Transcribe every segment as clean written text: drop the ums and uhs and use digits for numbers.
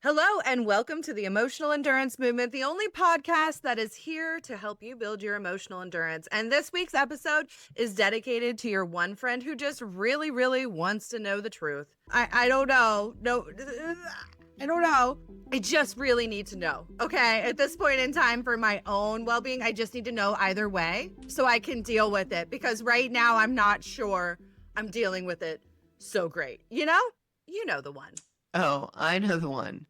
Hello and welcome to the Emotional Endurance Movement, the only podcast that is here to help you build your emotional endurance. And this week's episode is dedicated to your one friend who just really, really wants to know the truth. I don't know. No, I don't know. I just really need to know. Okay, at this point in time, for my own well-being, I just need to know either way so I can deal with it, because right now I'm not sure I'm dealing with it so great. You know the one. Oh, I know the one.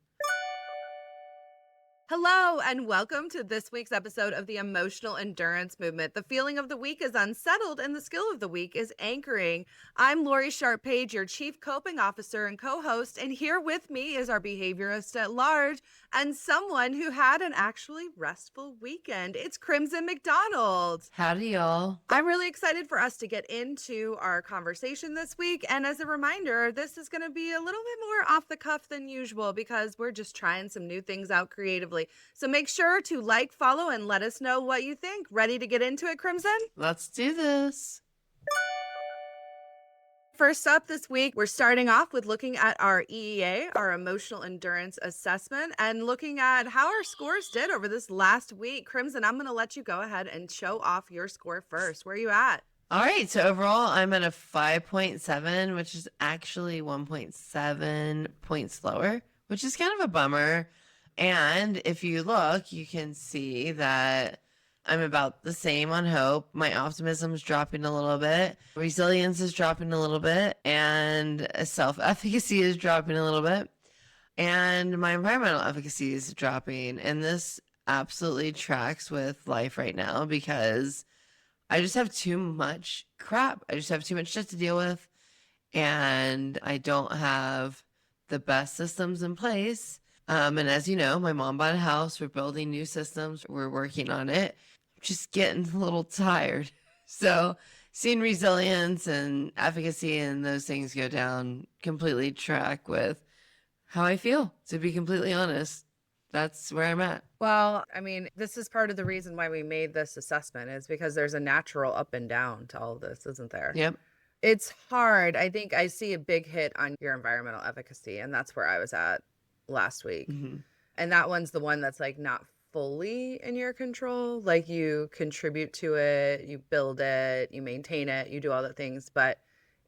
Hello, and welcome to this week's episode of the Emotional Endurance Movement. The feeling of the week is unsettled, and the skill of the week is anchoring. I'm Laurie Sharp-Page, your Chief Coping Officer and co-host, and here with me is our behaviorist at large and someone who had an actually restful weekend. It's Crimson McDonald. Howdy, y'all. I'm really excited for us to get into our conversation this week. And as a reminder, this is going to be a little bit more off the cuff than usual because we're just trying some new things out creatively. So make sure to like, follow, and let us know what you think. Ready to get into it, Crimson? Let's do this. First up this week, we're starting off with looking at our EEA, our Emotional Endurance Assessment, and looking at how our scores did over this last week. Crimson, I'm going to let you go ahead and show off your score first. Where are you at? All right, so overall, I'm at a 5.7, which is actually 1.7 points lower, which is kind of a bummer. And if you look, you can see that I'm about the same on hope. My optimism is dropping a little bit. Resilience is dropping a little bit. And self-efficacy is dropping a little bit. And my environmental efficacy is dropping. And this absolutely tracks with life right now because I just have too much crap. I just have too much shit to deal with. And I don't have the best systems in place. And as you know, my mom bought a house. We're building new systems. We're working on it. Just getting a little tired. So seeing resilience and efficacy and those things go down completely track with how I feel, to be completely honest. That's where I'm at. Well, I mean, this is part of the reason why we made this assessment is because there's a natural up and down to all of this, isn't there? Yep. It's hard. I think I see a big hit on your environmental efficacy, and that's where I was at last week. Mm-hmm. And that one's the one that's like not fully in your control. Like you contribute to it, you build it, you maintain it, you do all the things, but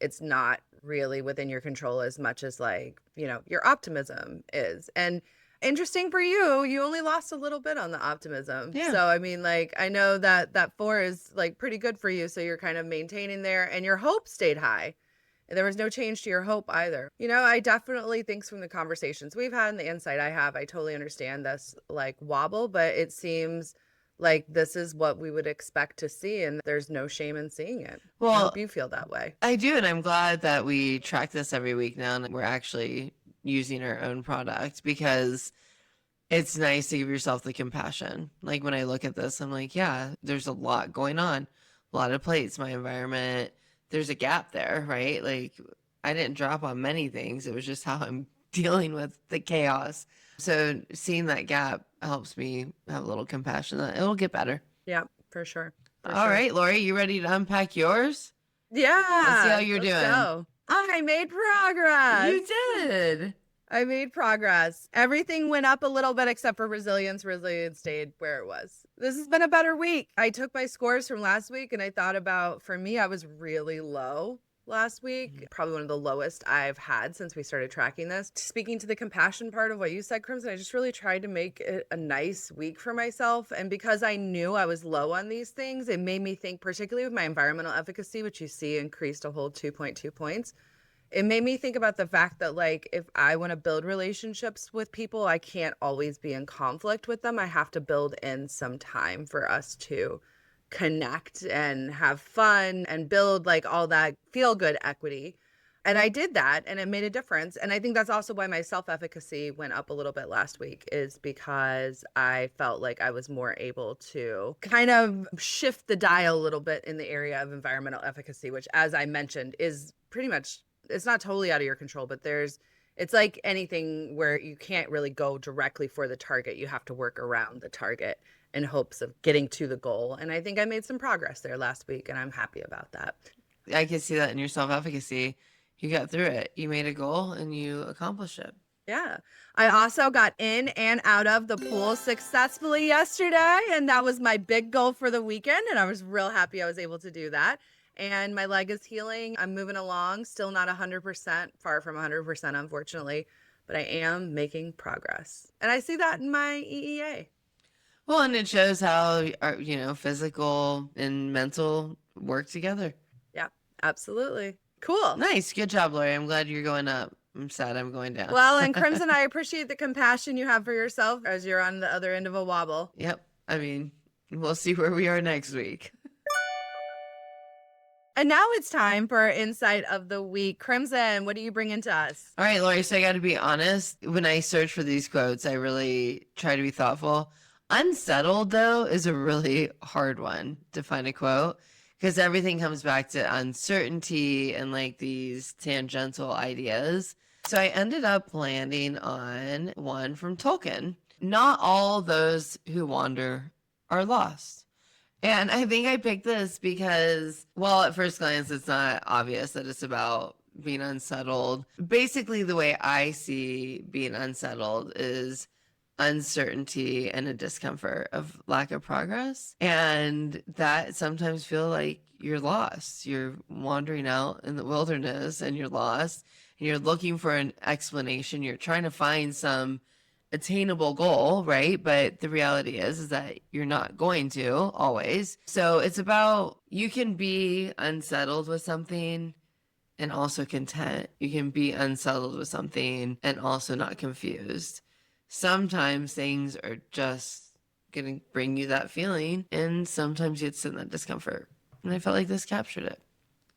it's not really within your control as much as like, your optimism is. And interesting for you, you only lost a little bit on the optimism. Yeah. So, I mean, like, I know that 4 is like pretty good for you. So you're kind of maintaining there and your hope stayed high. There was no change to your hope either. I definitely think from the conversations we've had and the insight I have, I totally understand this like wobble, but it seems like this is what we would expect to see. And there's no shame in seeing it. Well, I hope you feel that way. I do. And I'm glad that we track this every week now and we're actually using our own product because it's nice to give yourself the compassion. Like when I look at this, I'm like, yeah, there's a lot going on, a lot of plates, my environment. There's a gap there, right? Like I didn't drop on many things. It was just how I'm dealing with the chaos. So seeing that gap helps me have a little compassion that it'll get better. Yeah, for sure. All right, Laurie, you ready to unpack yours? Yeah. Let's see how you're doing. Go. I made progress. You did. I made progress. Everything went up a little bit except for resilience. Resilience stayed where it was. This has been a better week. I took my scores from last week and I thought about, for me, I was really low last week. Probably one of the lowest I've had since we started tracking this. Speaking to the compassion part of what you said, Crimson, I just really tried to make it a nice week for myself. And because I knew I was low on these things, it made me think, particularly with my environmental efficacy, which you see increased a whole 2.2 points. It made me think about the fact that, like, if I want to build relationships with people, I can't always be in conflict with them. I have to build in some time for us to connect and have fun and build like all that feel good equity. And I did that and it made a difference. And I think that's also why my self-efficacy went up a little bit last week, is because I felt like I was more able to kind of shift the dial a little bit in the area of environmental efficacy, which, as I mentioned, is pretty much, it's not totally out of your control, but it's like anything where you can't really go directly for the target. You have to work around the target in hopes of getting to the goal. And I think I made some progress there last week and I'm happy about that. I can see that in your self-efficacy. You got through it. You made a goal and you accomplished it. Yeah. I also got in and out of the pool successfully yesterday, and that was my big goal for the weekend, and I was real happy I was able to do that. And my leg is healing. I'm moving along, still not 100%, far from 100%, unfortunately, but I am making progress. And I see that in my EEA. Well, and it shows how our, physical and mental work together. Yeah, absolutely. Cool. Nice. Good job, Lori. I'm glad you're going up. I'm sad I'm going down. Well, and Crimson, I appreciate the compassion you have for yourself as you're on the other end of a wobble. Yep. I mean, we'll see where we are next week. And now it's time for our insight of the week. Crimson, what do you bring into us? All right, Lori. So I got to be honest. When I search for these quotes, I really try to be thoughtful. Unsettled, though, is a really hard one to find a quote because everything comes back to uncertainty and like these tangential ideas. So I ended up landing on one from Tolkien. Not all those who wander are lost. And I think I picked this because, well, at first glance, it's not obvious that it's about being unsettled. Basically, the way I see being unsettled is uncertainty and a discomfort of lack of progress. And that sometimes feel like you're lost. You're wandering out in the wilderness and you're lost and you're looking for an explanation. You're trying to find some attainable goal, right? But the reality is that you're not going to always. So it's about you can be unsettled with something and also content. You can be unsettled with something and also not confused. Sometimes things are just going to bring you that feeling, and sometimes you'd sit in that discomfort. And I felt like this captured it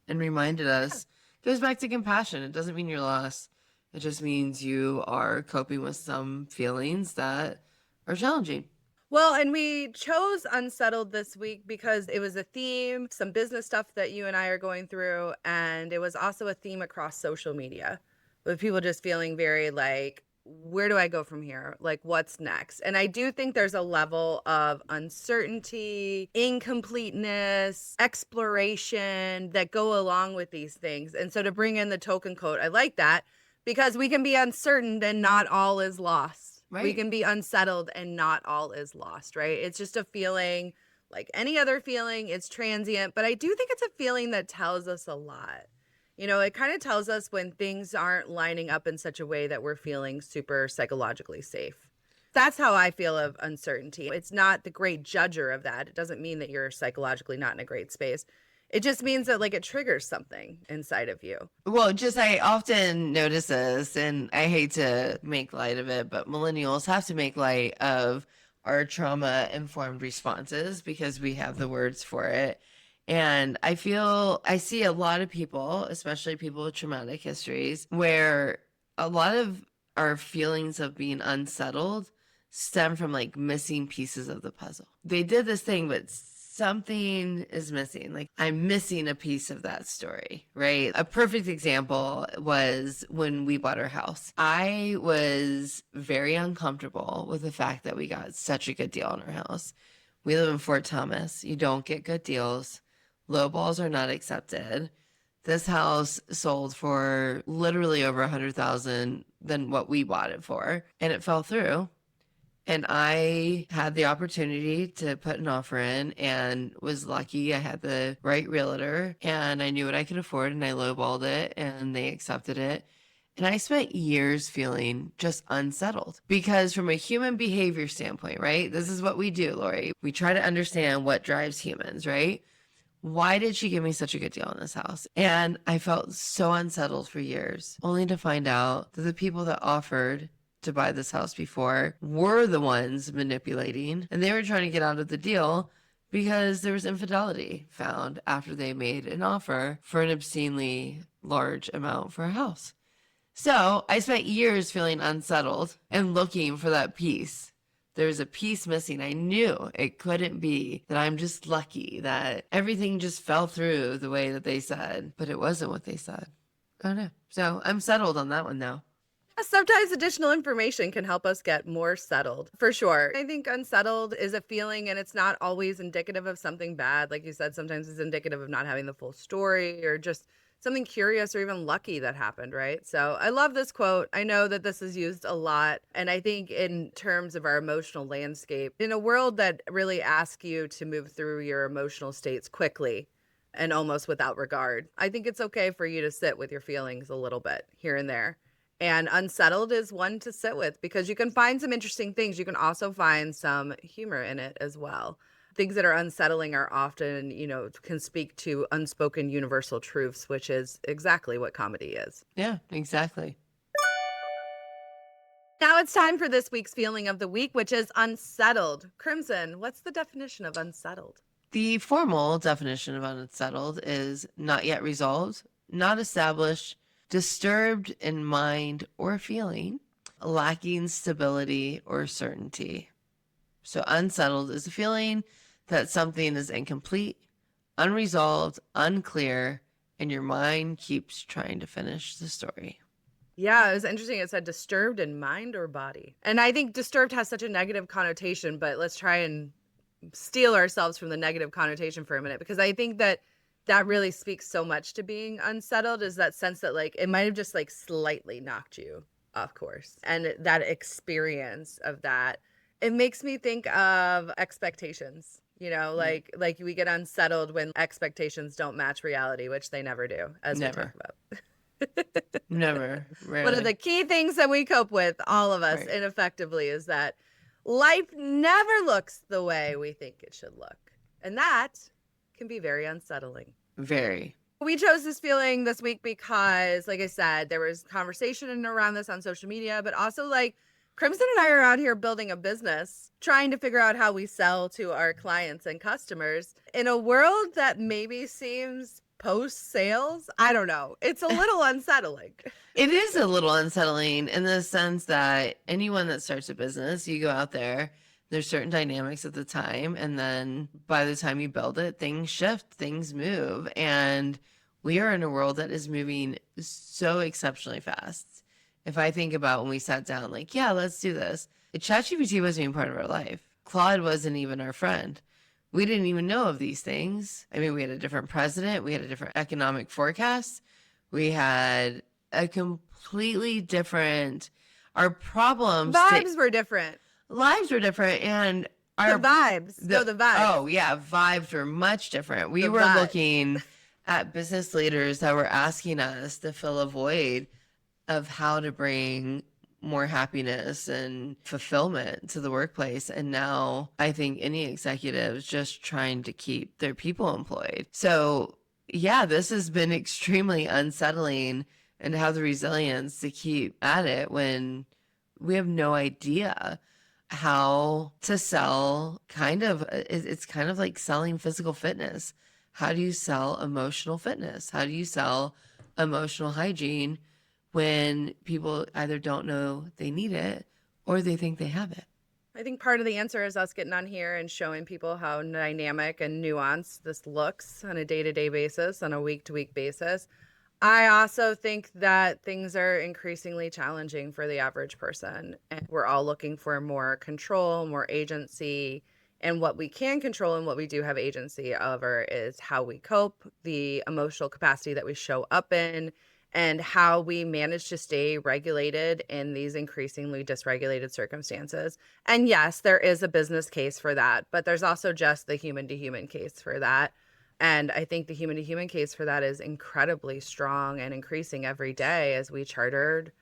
and reminded us. It goes back to compassion. It doesn't mean you're lost. It just means you are coping with some feelings that are challenging. Well, and we chose Unsettled this week because it was a theme, some business stuff that you and I are going through, and it was also a theme across social media with people just feeling very like, where do I go from here? Like, what's next? And I do think there's a level of uncertainty, incompleteness, exploration that go along with these things. And so to bring in the token quote, I like that because we can be uncertain and not all is lost. Right. We can be unsettled and not all is lost, right? It's just a feeling like any other feeling. It's transient, but I do think it's a feeling that tells us a lot. You know, it kind of tells us when things aren't lining up in such a way that we're feeling super psychologically safe. That's how I feel of uncertainty. It's not the great judger of that. It doesn't mean that you're psychologically not in a great space. It just means that like it triggers something inside of you. Well, just I often notice this, and I hate to make light of it, but millennials have to make light of our trauma-informed responses because we have the words for it. And I see a lot of people, especially people with traumatic histories, where a lot of our feelings of being unsettled stem from like missing pieces of the puzzle. They did this thing, but something is missing. Like I'm missing a piece of that story, right? A perfect example was when we bought our house. I was very uncomfortable with the fact that we got such a good deal on our house. We live in Fort Thomas. You don't get good deals. Low balls are not accepted. This house sold for literally over $100,000 than what we bought it for, and it fell through. And I had the opportunity to put an offer in and was lucky. I had the right realtor and I knew what I could afford and I lowballed it and they accepted it. And I spent years feeling just unsettled because from a human behavior standpoint, right? This is what we do, Lori. We try to understand what drives humans, right? Why did she give me such a good deal on this house? And I felt so unsettled for years, only to find out that the people that offered to buy this house before were the ones manipulating, and they were trying to get out of the deal because there was infidelity found after they made an offer for an obscenely large amount for a house. So I spent years feeling unsettled and looking for that piece. There's a piece missing. I knew it couldn't be that I'm just lucky that everything just fell through the way that they said, but it wasn't what they said. Oh no. So I'm settled on that one now. Sometimes additional information can help us get more settled, for sure. I think unsettled is a feeling and it's not always indicative of something bad. Like you said, sometimes it's indicative of not having the full story or just something curious or even lucky that happened, right? So I love this quote. I know that this is used a lot. And I think in terms of our emotional landscape, in a world that really asks you to move through your emotional states quickly and almost without regard, I think it's okay for you to sit with your feelings a little bit here and there. And Unsettled is one to sit with because you can find some interesting things. You can also find some humor in it as well. Things that are unsettling are often, can speak to unspoken universal truths, which is exactly what comedy is. Yeah, exactly. Now it's time for this week's feeling of the week, which is unsettled. Crimson, what's the definition of unsettled? The formal definition of unsettled is not yet resolved, not established, disturbed in mind or feeling, lacking stability or certainty. So unsettled is a feeling that something is incomplete, unresolved, unclear, and your mind keeps trying to finish the story. Yeah, it was interesting. It said disturbed in mind or body. And I think disturbed has such a negative connotation, but let's try and steal ourselves from the negative connotation for a minute, because I think that really speaks so much to being unsettled, is that sense that like it might have just like slightly knocked you off course. And that experience of that, it makes me think of expectations. Like we get unsettled when expectations don't match reality, which they never do, as we talk about. Never. Rarely. One of the key things that we cope with, all of us, ineffectively, is that life never looks the way we think it should look. And that can be very unsettling. Very. We chose this feeling this week because, like I said, there was conversation around this on social media, but also like Crimson and I are out here building a business, trying to figure out how we sell to our clients and customers in a world that maybe seems post-sales. I don't know. It's a little unsettling. It is a little unsettling in the sense that anyone that starts a business, you go out there, there's certain dynamics at the time, and then by the time you build it, things shift, things move, and we are in a world that is moving so exceptionally fast. If I think about when we sat down, like, yeah, let's do this. ChatGPT wasn't even part of our life. Claude wasn't even our friend. We didn't even know of these things. I mean, we had a different president. We had a different economic forecast. We had a completely different, our problems. Vibes were different. Lives were different. And the vibes. The vibes. Oh, yeah. Vibes were much different. We were looking at business leaders that were asking us to fill a void of how to bring more happiness and fulfillment to the workplace. And now I think any executive is just trying to keep their people employed. So yeah, this has been extremely unsettling, and have the resilience to keep at it when we have no idea how to sell. It's kind of like selling physical fitness. How do you sell emotional fitness? How do you sell emotional hygiene when people either don't know they need it or they think they have it? I think part of the answer is us getting on here and showing people how dynamic and nuanced this looks on a day-to-day basis, on a week-to-week basis. I also think that things are increasingly challenging for the average person, and we're all looking for more control, more agency. And what we can control and what we do have agency over is how we cope, the emotional capacity that we show up in, and how we manage to stay regulated in these increasingly dysregulated circumstances. And yes, there is a business case for that, but there's also just the human-to-human case for that. And I think the human-to-human case for that is incredibly strong and increasing every day as we chartered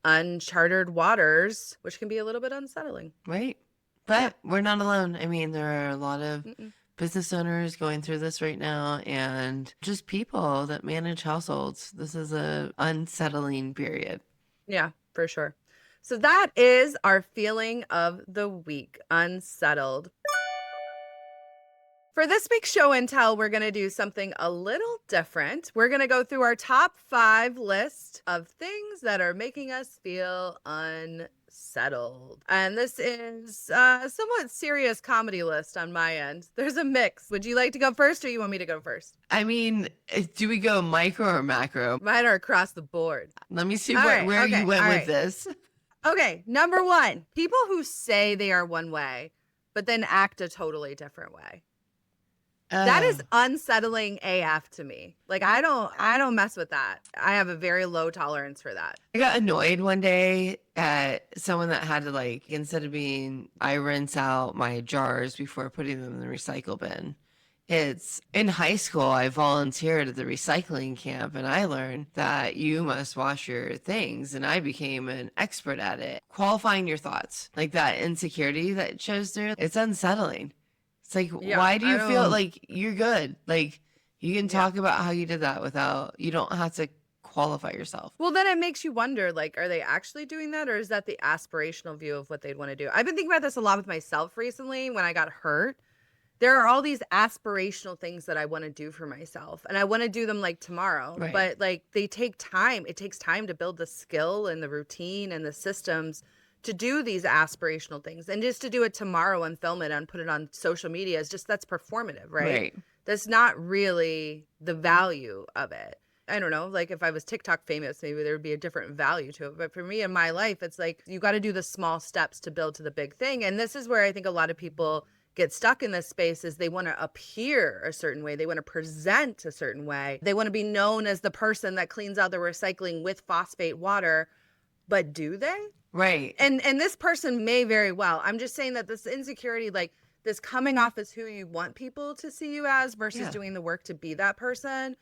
uncharted waters, which can be a little bit unsettling. Right. But we're not alone. I mean, there are a lot of business owners going through this right now, and just people that manage households. This is a unsettling period. Yeah, for sure. So that is our feeling of the week, unsettled. For this week's show and tell, we're going to do something a little different. We're going to go through our top 5 list of things that are making us feel unsettled. And this is a somewhat serious comedy list on my end. There's a mix. Would you like to go first, or you want me to go first? I mean, do we go micro or macro? Mine are across the board. Let me see where you went with this. Okay, number 1, people who say they are one way, but then act a totally different way. That is Oh. unsettling AF to me. Like I don't mess with that. I have a very low tolerance for that. I got annoyed one day at someone that had to like, instead of being, I rinse out my jars before putting them in the recycle bin. It's in high school, I volunteered at the recycling camp and I learned that you must wash your things. And I became an expert at it. Qualifying your thoughts, like that insecurity that shows through, it's unsettling. It's like, Yeah, why do I you feel don't. like you're good? Like, you can Yeah. talk about how you did that without, you don't have to qualify yourself. Well, then it makes you wonder, like, are they actually doing that, or is that the aspirational view of what they'd want to do? I've been thinking about this a lot with myself recently when I got hurt. There are all these aspirational things that I want to do for myself, and I want to do them like tomorrow, Right. but like they take time. It takes time to build the skill and the routine and the systems to do these aspirational things. And just to do it tomorrow and film it and put it on social media is just, that's performative, right? Right. That's not really the value of it. I don't know, like if I was TikTok famous, maybe there would be a different value to it. But for me in my life, it's like you got to do the small steps to build to the big thing. And this is where I think a lot of people get stuck in this space is they want to appear a certain way. They want to present a certain way. They want to be known as the person that cleans out the recycling with phosphate water. But do they? Right. And this person may very well. I'm just saying that this insecurity, like this coming off as who you want people to see you as versus Yeah. doing the work to be that person.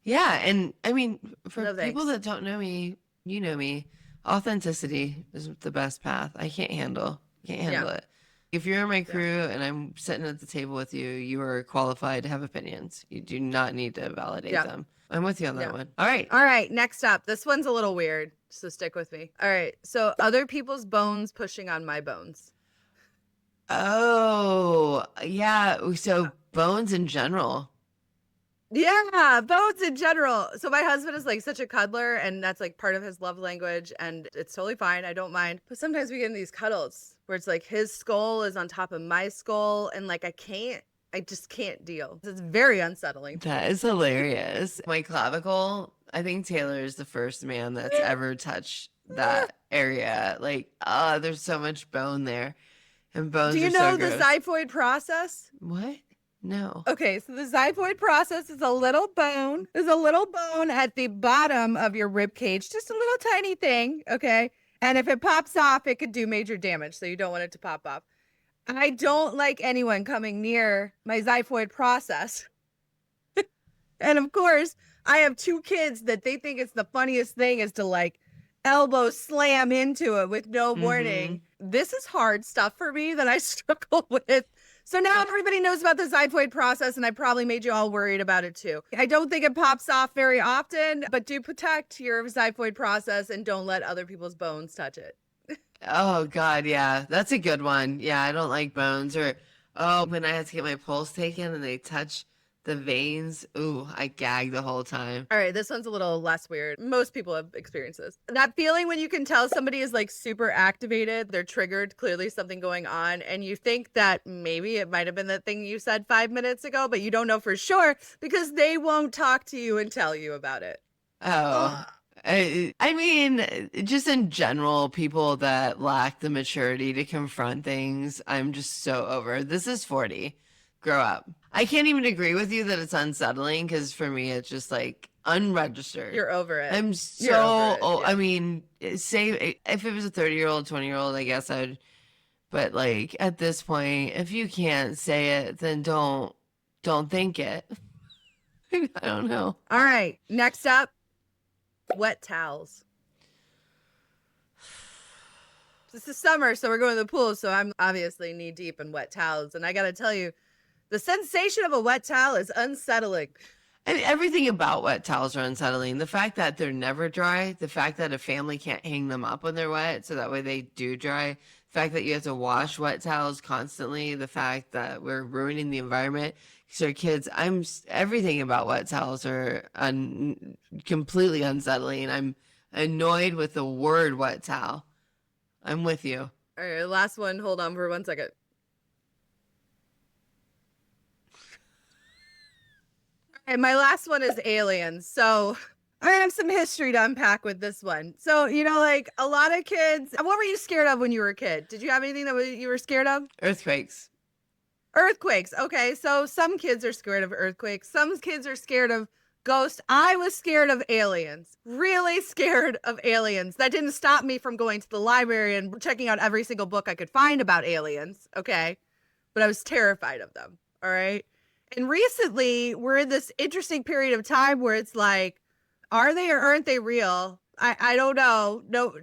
Yeah. And I mean, for No people thanks. that don't know me, you know me, authenticity is the best path. I can't handle Yeah. it. If you're in my Yeah. crew and I'm sitting at the table with you, you are qualified to have opinions. You do not need to validate Yeah. them. I'm with you on that Yeah. one. All right. All right, next up. This one's a little weird, so stick with me. All right. So, other people's bones pushing on my bones. Oh, yeah. So bones in general. Yeah, bones in general. So my husband is like such a cuddler, and that's like part of his love language, and it's totally fine. I don't mind. But sometimes we get in these cuddles where it's like his skull is on top of my skull, and like I just can't deal. It's very unsettling. That is hilarious. My clavicle, I think Taylor is the first man that's ever touched that area. Like, there's so much bone there. And bones Do you are so know the gross. xiphoid process? What? No. Okay, so the xiphoid process is a little bone. There's a little bone at the bottom of your rib cage, just a little tiny thing, okay? And if it pops off, it could do major damage, so you don't want it to pop off. I don't like anyone coming near my xiphoid process. And of course, I have two kids that they think it's the funniest thing is to like elbow slam into it with no warning. This is hard stuff for me that I struggle with. So now everybody knows about the xiphoid process, and I probably made you all worried about it too. I don't think it pops off very often, but do protect your xiphoid process and don't let other people's bones touch it. Oh God, yeah. That's a good one. Yeah, I don't like bones. Or when I had to get my pulse taken and they touch the veins, ooh, I gag the whole time. All right, this one's a little less weird. Most people have experienced this. That feeling when you can tell somebody is like super activated, they're triggered, clearly something going on, and you think that maybe it might have been the thing you said 5 minutes ago, but you don't know for sure because they won't talk to you and tell you about it. Oh, I mean, just in general, people that lack the maturity to confront things, I'm just so over. This is 40. Grow up. I can't even agree with you that it's unsettling because for me, it's just like unregistered. You're over it. I'm You're so, over it, oh, yeah. I mean, say if it was a 30-year-old, 20-year-old, I guess I'd, but like at this point, if you can't say it, then don't think it. I don't know. All right, next up, wet towels. This is summer, so we're going to the pool, so I'm obviously knee deep in wet towels. And I got to tell you, the sensation of a wet towel is unsettling. I mean, everything about wet towels are unsettling. The fact that they're never dry, the fact that a family can't hang them up when they're wet, so that way they do dry, the fact that you have to wash wet towels constantly, the fact that we're ruining the environment. So kids, everything about wet towels are completely unsettling. I'm annoyed with the word wet towel. I'm with you. All right, last one. Hold on for 1 second. And my last one is aliens. So I have some history to unpack with this one. So, you know, like a lot of kids, what were you scared of when you were a kid? Did you have anything that you were scared of? Earthquakes. Earthquakes. Okay, so some kids are scared of earthquakes. Some kids are scared of ghosts. I was scared of aliens. Really scared of aliens. That didn't stop me from going to the library and checking out every single book I could find about aliens. Okay, but I was terrified of them. All right. And recently, we're in this interesting period of time where it's like, are they or aren't they real? I don't know. No,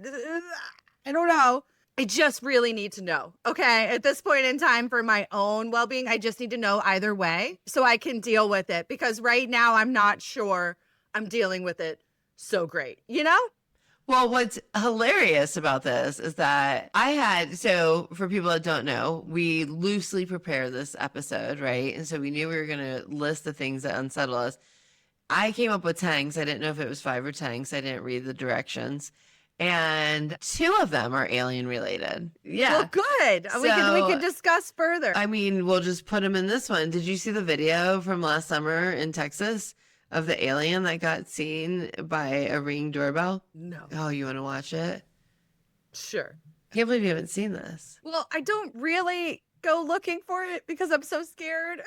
I don't know. I just really need to know. Okay. At this point in time, for my own well being, I just need to know either way so I can deal with it. Because right now, I'm not sure I'm dealing with it so great, you know? Well, what's hilarious about this is that so for people that don't know, we loosely prepare this episode, right? And so we knew we were going to list the things that unsettle us. I came up with 10 because I didn't know if it was 5 or 10 because I didn't read the directions. And 2 of them are alien related. Yeah. Well, good. We can discuss further. I mean, we'll just put them in this one. Did you see the video from last summer in Texas of the alien that got seen by a Ring doorbell? No. Oh, you want to watch it? Sure. Can't believe you haven't seen this. Well, I don't really go looking for it because I'm so scared.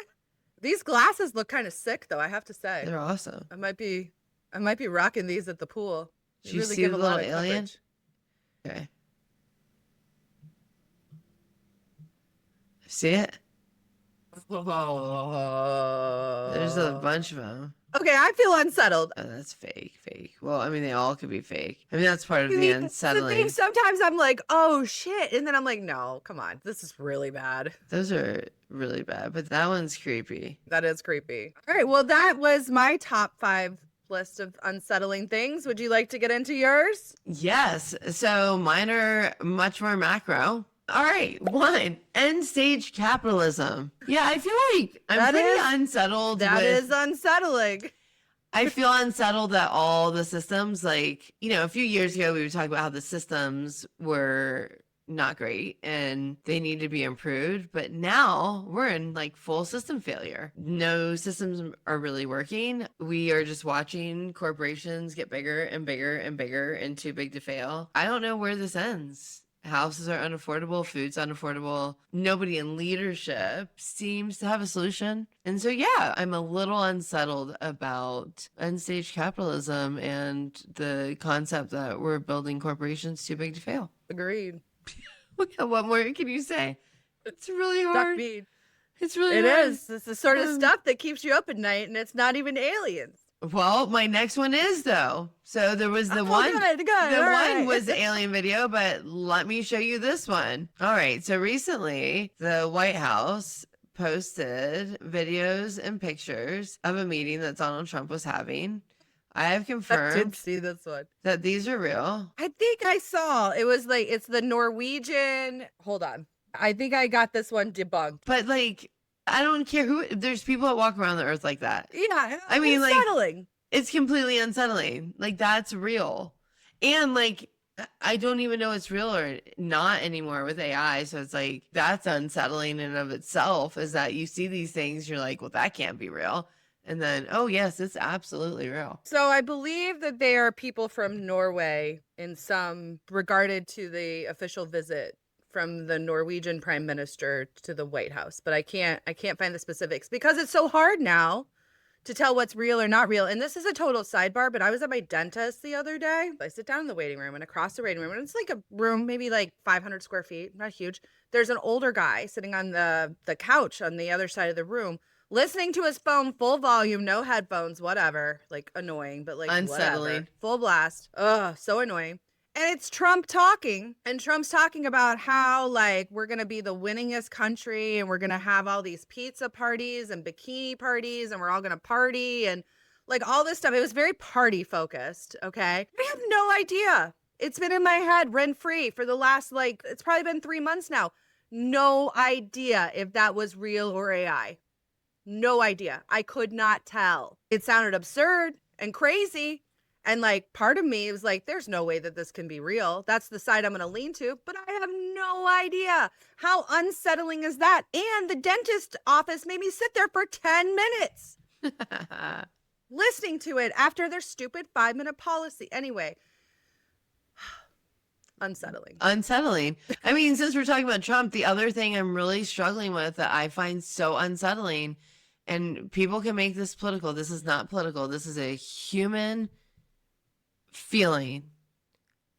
These glasses look kind of sick, though, I have to say. They're awesome. I might be rocking these at the pool. Did you see the little alien? Okay. See it? There's a bunch of them. Okay, I feel unsettled. Oh, that's fake. Well, I mean, they all could be fake. I mean, that's part of the unsettling. Sometimes I'm like, oh shit. And then I'm like, no, come on. This is really bad. Those are really bad, but that one's creepy. That is creepy. All right. Well, that was my top 5 list of unsettling things. Would you like to get into yours? Yes. So mine are much more macro. All right. 1, end stage capitalism. Yeah, I feel like I'm pretty unsettled. That is unsettling. I feel unsettled that all the systems, like, a few years ago, we were talking about how the systems were not great and they need to be improved. But now we're in like full system failure. No systems are really working. We are just watching corporations get bigger and bigger and bigger and too big to fail. I don't know where this ends. Houses are unaffordable, food's unaffordable. Nobody in leadership seems to have a solution. And so, yeah, I'm a little unsettled about end stage capitalism and the concept that we're building corporations too big to fail. Agreed. What more can you say? It's really hard. It's really hard. It is. It's the sort of stuff that keeps you up at night, and it's not even aliens. Well, my next one is, though. So there was the one. Good. The one was the alien video, but let me show you this one. All right. So recently, the White House posted videos and pictures of a meeting that Donald Trump was having. I have confirmed. I did see this one. That these are real. I think I saw. It was like, it's the Norwegian. Hold on. I think I got this one debunked. But like, I don't care who. There's people that walk around the earth like that. Yeah. I mean, unsettling. Like, it's completely unsettling. Like, that's real. And like, I don't even know it's real or not anymore with AI. So it's like, that's unsettling in and of itself, is that you see these things, you're like, well, that can't be real. And then, oh, yes, it's absolutely real. So I believe that they are people from Norway in some regarded to the official visit from the Norwegian prime minister to the White House. But I can't find the specifics because it's so hard now to tell what's real or not real. And this is a total sidebar, but I was at my dentist the other day. I sit down in the waiting room, and across the waiting room, and it's like a room, maybe like 500 square feet, not huge. There's an older guy sitting on the couch on the other side of the room, listening to his phone full volume, no headphones, whatever. Like, annoying, but like unsettling. Whatever. Full blast. Ugh, so annoying. And it's Trump talking, and Trump's talking about how, like, we're going to be the winningest country, and we're going to have all these pizza parties and bikini parties, and we're all going to party, and like all this stuff. It was very party focused. Okay. I have no idea. It's been in my head rent free for the last, like, it's probably been 3 months now. No idea if that was real or AI. No idea. I could not tell. It sounded absurd and crazy. And like, part of me was like, there's no way that this can be real. That's the side I'm going to lean to, but I have no idea. How unsettling is that? And the dentist office made me sit there for 10 minutes listening to it after their stupid 5-minute policy. Anyway. Unsettling. Unsettling. I mean, since we're talking about Trump, the other thing I'm really struggling with that I find so unsettling, and people can make this political. This is not political. This is a human feeling.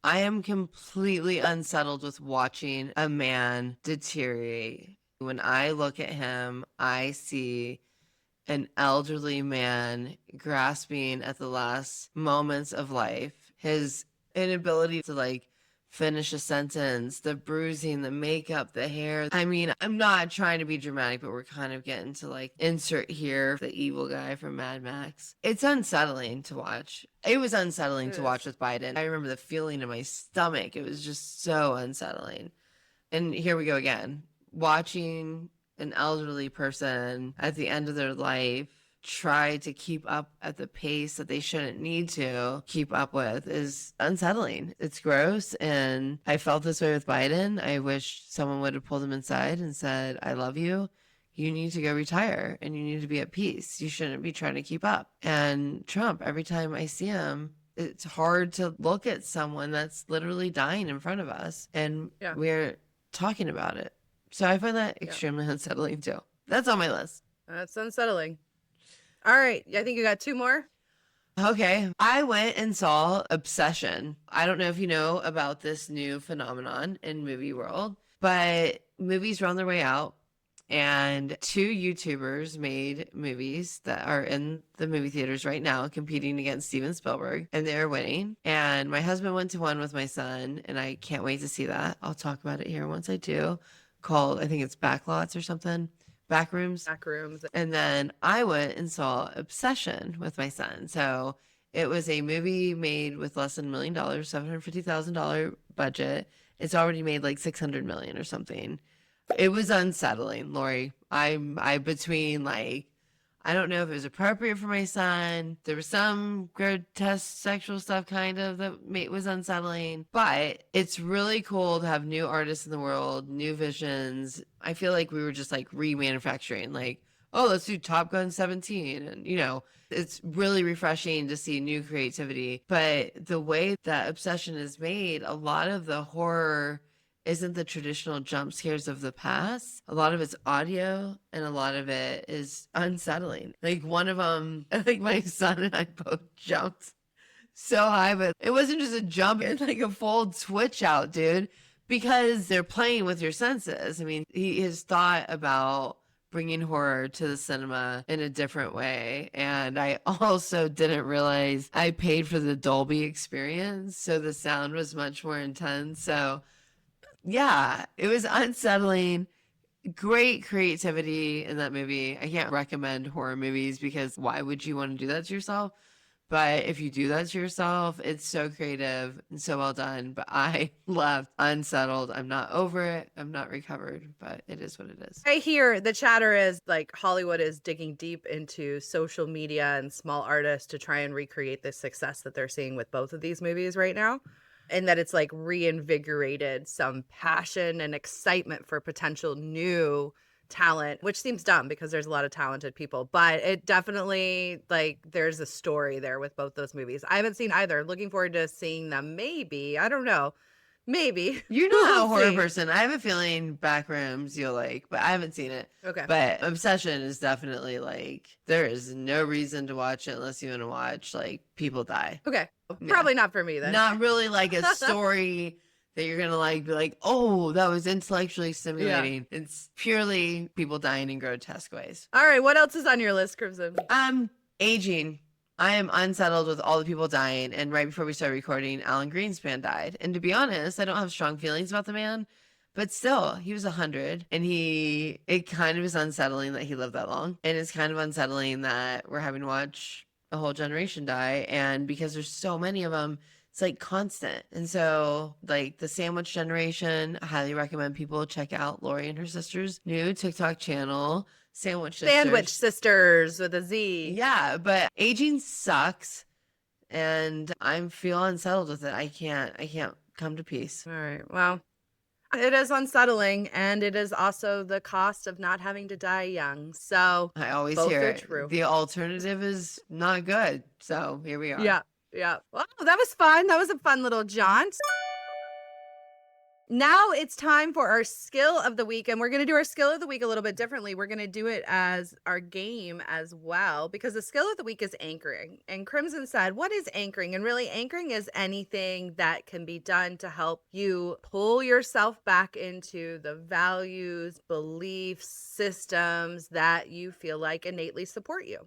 I am completely unsettled with watching a man deteriorate. When I look at him, I see an elderly man grasping at the last moments of life. His inability to like finish a sentence, the bruising, the makeup, the hair. I mean, I'm not trying to be dramatic, but we're kind of getting to like insert here the evil guy from Mad Max. It's unsettling to watch. It was unsettling to watch with Biden. I remember the feeling in my stomach. It was just so unsettling. And here we go again, watching an elderly person at the end of their life try to keep up at the pace that they shouldn't need to keep up with is unsettling. It's gross. And I felt this way with Biden. I wish someone would have pulled him inside and said, I love you. You need to go retire and you need to be at peace. You shouldn't be trying to keep up. And Trump, every time I see him, it's hard to look at someone that's literally dying in front of us. And we're talking about it. So I find that extremely unsettling too. That's on my list. That's unsettling. All right. I think you got 2 more. Okay. I went and saw Obsession. I don't know if you know about this new phenomenon in movie world, but movies are on their way out. And 2 YouTubers made movies that are in the movie theaters right now competing against Steven Spielberg, and they're winning. And my husband went to one with my son, and I can't wait to see that. I'll talk about it here once I do. Called, I think it's Backlots or something. Backrooms. Backrooms. And then I went and saw Obsession with my son. So it was a movie made with less than $1 million, $750,000 budget. It's already made like 600 million or something. It was unsettling, Laurie. I between like, I don't know if it was appropriate for my son. There was some grotesque sexual stuff kind of that was unsettling, but it's really cool to have new artists in the world, new visions. I feel like we were just like remanufacturing, like, oh, let's do Top Gun 17. And, you know, it's really refreshing to see new creativity. But the way that Obsession is made, a lot of the horror isn't the traditional jump scares of the past. A lot of it's audio and a lot of it is unsettling. Like one of them, I think my son and I both jumped so high, but it wasn't just a jump, it's like a full twitch out, dude, because they're playing with your senses. I mean, he has thought about bringing horror to the cinema in a different way. And I also didn't realize I paid for the Dolby experience, so the sound was much more intense. So yeah, it was unsettling. Great creativity in that movie. I can't recommend horror movies because why would you want to do that to yourself? But if you do that to yourself, it's so creative and so well done. But I left unsettled. I'm not over it. I'm not recovered, but it is what it is. I hear the chatter is like Hollywood is digging deep into social media and small artists to try and recreate the success that they're seeing with both of these movies right now. And that it's like reinvigorated some passion and excitement for potential new talent, which seems dumb because there's a lot of talented people, but it definitely like there's a story there with both those movies. I haven't seen either. Looking forward to seeing them. Maybe. I don't know. Maybe. You're not a horror person. I have a feeling Backrooms you'll like, but I haven't seen it. Okay. But Obsession is definitely like, there is no reason to watch it unless you want to watch like people die. Okay. Probably not for me then. Not really like a story that you're gonna like be like, oh, that was intellectually stimulating. Yeah. It's purely people dying in grotesque ways. All right, what else is on your list, Crimson? Aging. I am unsettled with all the people dying. And right before we started recording, Alan Greenspan died. And to be honest, I don't have strong feelings about the man, but still, he was 100, and it kind of is unsettling that he lived that long. And it's kind of unsettling that we're having to watch a whole generation die. And because there's so many of them, it's like constant. And so like the sandwich generation, I highly recommend people check out Laurie and her sister's new TikTok channel, Sandwich Sisters with a Z. Yeah, but aging sucks and I feel unsettled with it. I can't come to peace. All right. Well, it is unsettling, and it is also the cost of not having to die young. So I always both hear are it. True. The alternative is not good. So here we are. Yeah. Well, that was fun. That was a fun little jaunt. Now it's time for our skill of the week, and we're going to do our skill of the week a little bit differently. We're going to do it as our game as well, because the skill of the week is anchoring. And Crimson said, what is anchoring? And really, anchoring is anything that can be done to help you pull yourself back into the values, beliefs, systems that you feel like innately support you.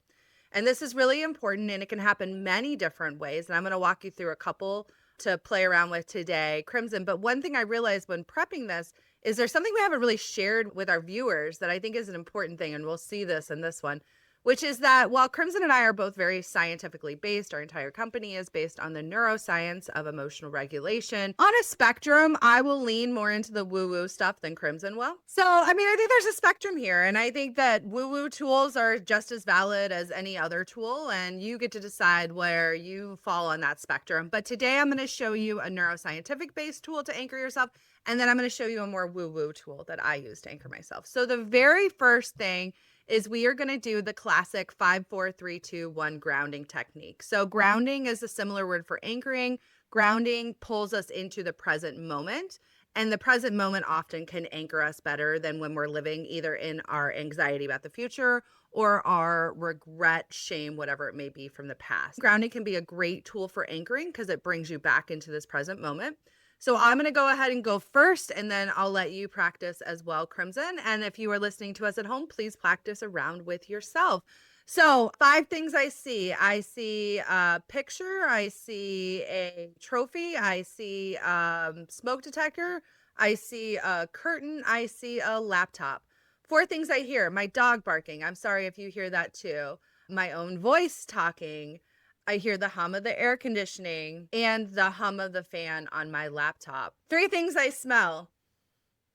And this is really important, and it can happen many different ways. And I'm going to walk you through a couple to play around with today, Crimson. But one thing I realized when prepping this is there's something we haven't really shared with our viewers that I think is an important thing, and we'll see this in this one, which is that while Crimson and I are both very scientifically based, our entire company is based on the neuroscience of emotional regulation. On a spectrum, I will lean more into the woo-woo stuff than Crimson will. So, I mean, I think there's a spectrum here, and I think that woo-woo tools are just as valid as any other tool, and you get to decide where you fall on that spectrum. But today I'm going to show you a neuroscientific-based tool to anchor yourself, and then I'm going to show you a more woo-woo tool that I use to anchor myself. So the very first thing is we are going to do the classic 5, 4, 3, 2, 1 grounding technique. So grounding is a similar word for anchoring. Grounding pulls us into the present moment, and the present moment often can anchor us better than when we're living either in our anxiety about the future or our regret, shame, whatever it may be from the past. Grounding can be a great tool for anchoring because it brings you back into this present moment. So I'm going to go ahead and go first, and then I'll let you practice as well, Crimson. And if you are listening to us at home, please practice around with yourself. So 5 things I see. I see a picture. I see a trophy. I see smoke detector. I see a curtain. I see a laptop. 4 things I hear. My dog barking. I'm sorry if you hear that too. My own voice talking. I hear the hum of the air conditioning and the hum of the fan on my laptop. 3 things I smell.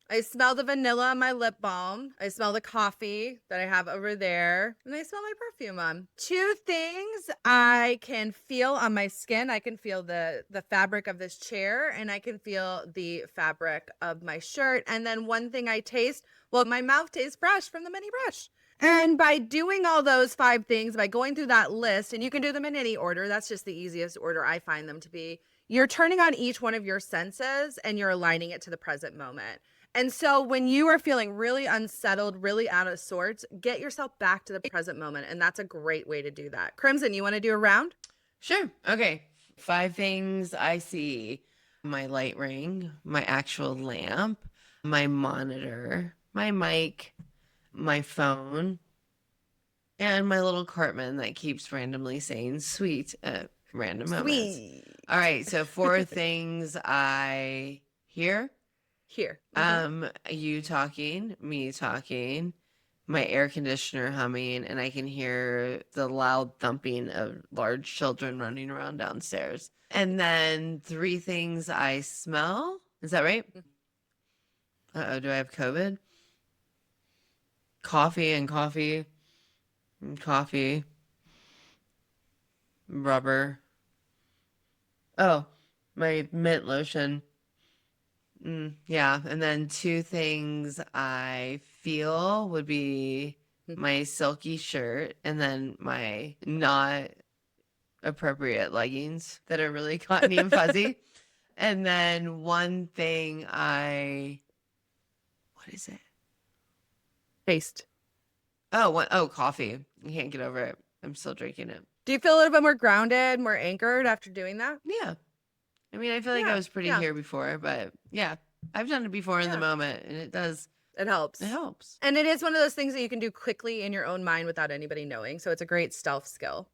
I smell the vanilla on my lip balm. I smell the coffee that I have over there. And I smell my perfume on. 2 things I can feel on my skin. I can feel the fabric of this chair, and I can feel the fabric of my shirt. And then 1 thing I taste, well, my mouth tastes fresh from the mini brush. And by doing all those 5 things, by going through that list, and you can do them in any order, that's just the easiest order I find them to be, you're turning on each one of your senses and you're aligning it to the present moment. And so when you are feeling really unsettled, really out of sorts, get yourself back to the present moment. And that's a great way to do that. Crimson, you want to do a round? Sure. Okay. 5 things I see: my light ring, my actual lamp, my monitor, my mic, my phone, and my little Cartman that keeps randomly saying sweet at random moments. Sweet. All right. So 4 things I hear. Here. You talking, me talking, my air conditioner humming, and I can hear the loud thumping of large children running around downstairs. And then 3 things I smell. Is that right? Uh-oh, do I have COVID? Coffee and coffee and coffee. Rubber. Oh, my mint lotion. Yeah, and then 2 things I feel would be my silky shirt and then my not appropriate leggings that are really cottony and fuzzy. And then 1 thing what is it? Taste. Oh, coffee. I can't get over it. I'm still drinking it. Do you feel a little bit more grounded, more anchored after doing that? Yeah. I mean, I feel like I was pretty here before, but yeah, I've done it before in the moment, and it does. It helps. It helps. And it is one of those things that you can do quickly in your own mind without anybody knowing. So it's a great stealth skill.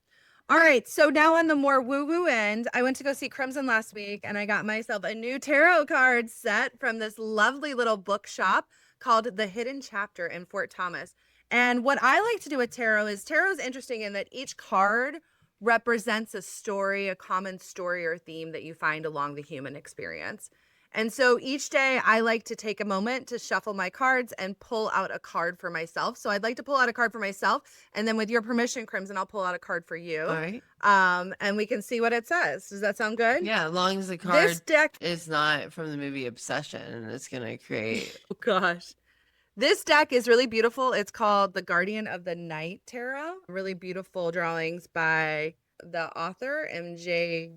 All right. So now on the more woo-woo end, I went to go see Crimson last week, and I got myself a new tarot card set from this lovely little bookshop called The Hidden Chapter in Fort Thomas. And what I like to do with tarot is interesting in that each card represents a story, a common story or theme that you find along the human experience. And so each day I like to take a moment to shuffle my cards and pull out a card for myself. So I'd like to pull out a card for myself. And then with your permission, Crimson, I'll pull out a card for you. All right. And we can see what it says. Does that sound good? Yeah, as long as the card This deck is not from the movie Obsession, and it's going to create... Oh, gosh. This deck is really beautiful. It's called The Guardian of the Night Tarot. Really beautiful drawings by the author, M.J.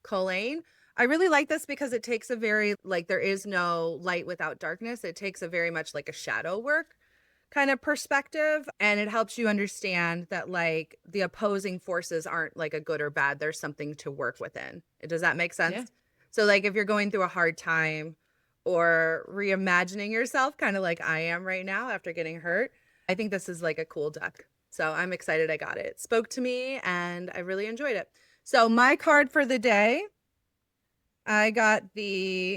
Colleen. I really like this because it takes a very, like, there is no light without darkness. It takes a very much like a shadow work kind of perspective. And it helps you understand that, like, the opposing forces aren't like a good or bad. There's something to work within. Does that make Yeah. sense? So, like, if you're going through a hard time or reimagining yourself, kind of like I am right now after getting hurt, I think this is like a cool deck. So I'm excited I got it. It spoke to me and I really enjoyed it. So my card for the day, I got it's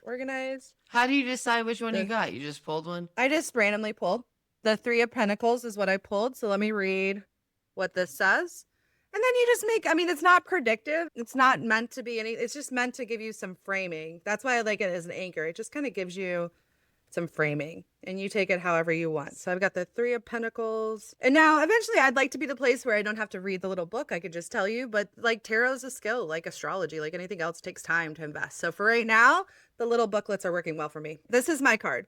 organized. How do you decide which one you got? You just pulled one? I just randomly pulled. The Three of Pentacles is what I pulled. So let me read what this says. And then you just make, I mean, it's not predictive. It's not meant to be any, it's just meant to give you some framing. That's why I like it as an anchor. It just kind of gives you some framing and you take it however you want. So I've got the Three of Pentacles. And now eventually I'd like to be the place where I don't have to read the little book. I could just tell you, but like tarot's a skill, like astrology, like anything else takes time to invest. So for right now, the little booklets are working well for me. This is my card.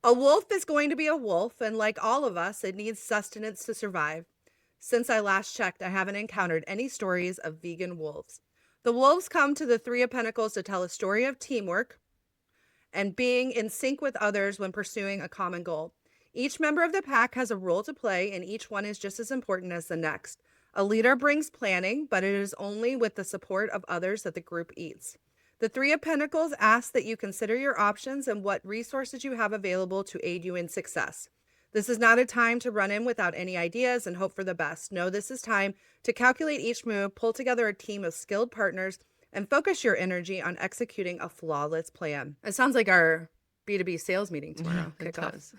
A wolf is going to be a wolf, and like all of us, it needs sustenance to survive. Since I last checked, I haven't encountered any stories of vegan wolves. The wolves come to the Three of Pentacles to tell a story of teamwork and being in sync with others when pursuing a common goal. Each member of the pack has a role to play, and each one is just as important as the next. A leader brings planning, but it is only with the support of others that the group eats. The Three of Pentacles asks that you consider your options and what resources you have available to aid you in success. This is not a time to run in without any ideas and hope for the best. No, this is time to calculate each move, pull together a team of skilled partners, and focus your energy on executing a flawless plan. It sounds like our B2B sales meeting tomorrow. It does.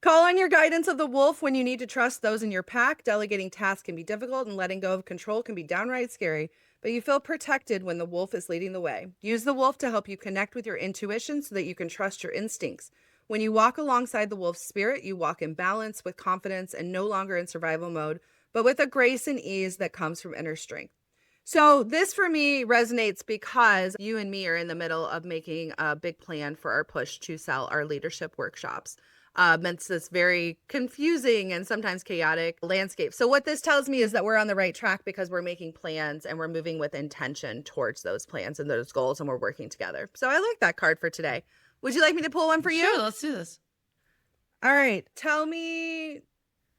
Call on your guidance of the wolf when you need to trust those in your pack. Delegating tasks can be difficult and letting go of control can be downright scary, but you feel protected when the wolf is leading the way. Use the wolf to help you connect with your intuition so that you can trust your instincts. When you walk alongside the wolf's spirit, you walk in balance with confidence and no longer in survival mode, but with a grace and ease that comes from inner strength. So this for me resonates because you and me are in the middle of making a big plan for our push to sell our leadership workshops. It's this very confusing and sometimes chaotic landscape. So what this tells me is that we're on the right track because we're making plans and we're moving with intention towards those plans and those goals, and we're working together. So I like that card for today. Would you like me to pull one for you? Sure, let's do this. All right. Tell me,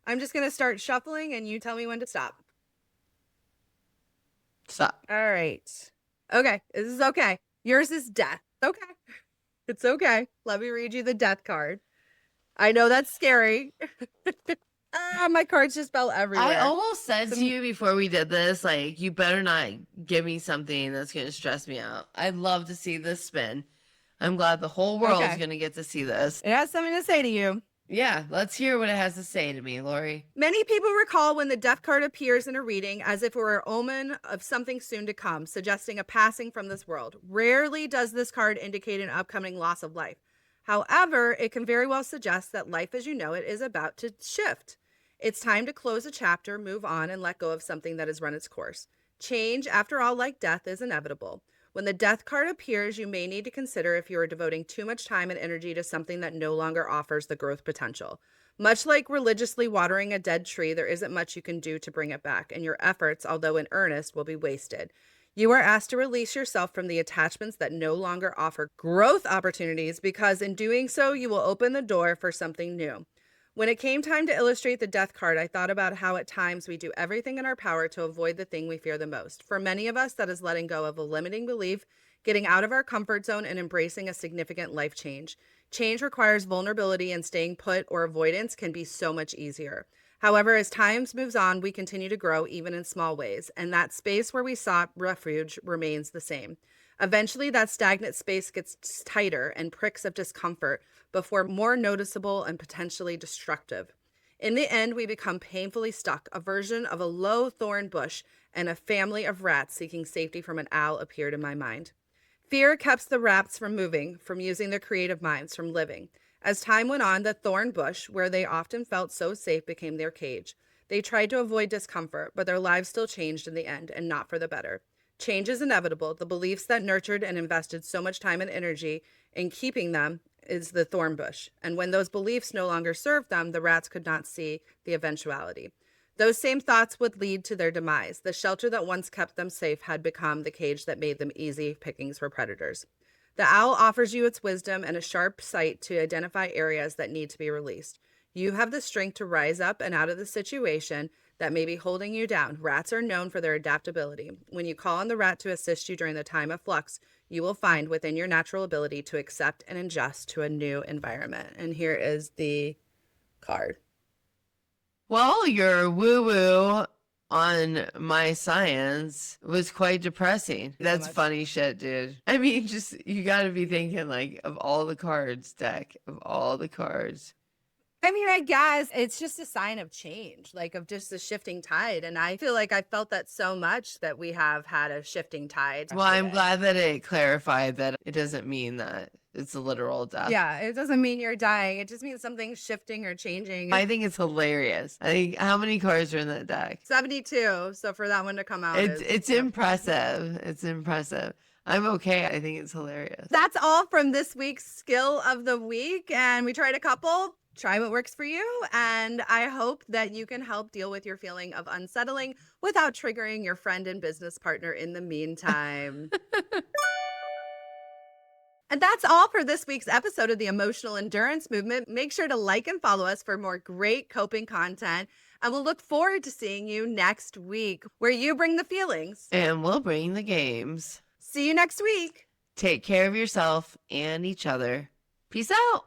I'm just going to start shuffling and you tell me when to stop. Stop. All right. Okay. This is okay. Yours is death. Okay. It's okay. Let me read you the death card. I know that's scary. My cards just fell everywhere. I almost said to you before we did this, like, you better not give me something that's going to stress me out. I'd love to see this spin. I'm glad the whole world is going to get to see this. It has something to say to you. Yeah, let's hear what it has to say to me, Laurie. Many people recall when the death card appears in a reading as if it were an omen of something soon to come, suggesting a passing from this world. Rarely does this card indicate an upcoming loss of life. However, it can very well suggest that life as you know it is about to shift. It's time to close a chapter, move on, and let go of something that has run its course. Change, after all, like death, is inevitable. When the death card appears, you may need to consider if you are devoting too much time and energy to something that no longer offers the growth potential. Much like religiously watering a dead tree, there isn't much you can do to bring it back, and your efforts, although in earnest, will be wasted. You are asked to release yourself from the attachments that no longer offer growth opportunities, because in doing so, you will open the door for something new. When it came time to illustrate the death card, I thought about how at times we do everything in our power to avoid the thing we fear the most. For many of us, that is letting go of a limiting belief, getting out of our comfort zone, and embracing a significant life change. Change requires vulnerability, and staying put or avoidance can be so much easier. However, as time moves on, we continue to grow even in small ways, and that space where we sought refuge remains the same. Eventually, that stagnant space gets tighter and pricks of discomfort before more noticeable and potentially destructive. In the end, we become painfully stuck. A version of a low thorn bush and a family of rats seeking safety from an owl appeared in my mind. Fear kept the rats from moving, from using their creative minds, from living. As time went on, the thorn bush, where they often felt so safe, became their cage. They tried to avoid discomfort, but their lives still changed in the end, and not for the better. Change is inevitable. The beliefs that nurtured and invested so much time and energy in keeping them is the thorn bush. And when those beliefs no longer served them, the rats could not see the eventuality. Those same thoughts would lead to their demise. The shelter that once kept them safe had become the cage that made them easy pickings for predators. The owl offers you its wisdom and a sharp sight to identify areas that need to be released. You have the strength to rise up and out of the situation that may be holding you down. Rats are known for their adaptability. When you call on the rat to assist you during the time of flux, you will find within your natural ability to accept and adjust to a new environment. And here is the card. Well, your woo-woo on my science was quite depressing. That's funny shit, dude. I mean, just, you gotta be thinking, like, of all the cards, deck, of all the cards. I mean, I guess it's just a sign of change, like of just a shifting tide. And I feel like I felt that so much that we have had a shifting tide. Well, I'm glad that it clarified that it doesn't mean that it's a literal death. Yeah, it doesn't mean you're dying. It just means something's shifting or changing. I think it's hilarious. I think, how many cards are in that deck? 72. So for that one to come out, it's impressive. It's impressive. I'm okay. I think it's hilarious. That's all from this week's skill of the week. And we tried a couple. Try what works for you. And I hope that you can help deal with your feeling of unsettling without triggering your friend and business partner in the meantime. And that's all for this week's episode of the Emotional Endurance Movement. Make sure to like and follow us for more great coping content. And we'll look forward to seeing you next week, where you bring the feelings. And we'll bring the games. See you next week. Take care of yourself and each other. Peace out.